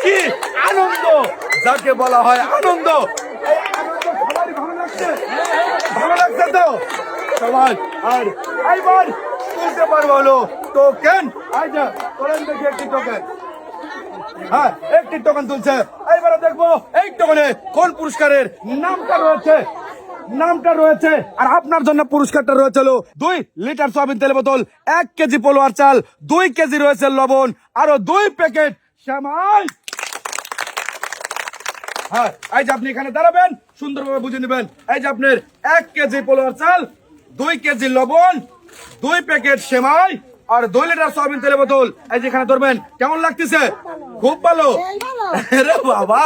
কি আনন্দ, যাকে বলা হয় আনন্দ। এই আনন্দ সবারই ভালো লাগছে, ভালো লাগছে তো সবাই। আর এইবার তুলতে পারবো হলো টোকেন। আচ্ছা তোলেন দেখি একটি টোকেন। হ্যাঁ একটি টোকেন তুলছে। এইবারে দেখবো এই টোকেনে কোন পুরস্কারের নামটা রয়েছে। আর আপনার জন্য পুরস্কারটা রয়েছে 2 লিটার সয়াবিন তেল বোতল, 1 কেজি পোলোয়ার চাল, 2 কেজি রয়েছে লবণ, আরো 2 প্যাকেট শ্যামাই। হ্যাঁ এই যে আপনি এখানে দাঁড়াবেন, সুন্দরভাবে বুঝে নেবেন। এই যে আপনার 1 কেজি পোলোয়ার চাল, 2 কেজি লবণ, 2 প্যাকেট সেমাই আর 2 লিটার সয়াবিন তেল বোতল। এই যে এখানে ধরবেন। কেমন লাগতেছে? খুব ভালো। আরে বাবা।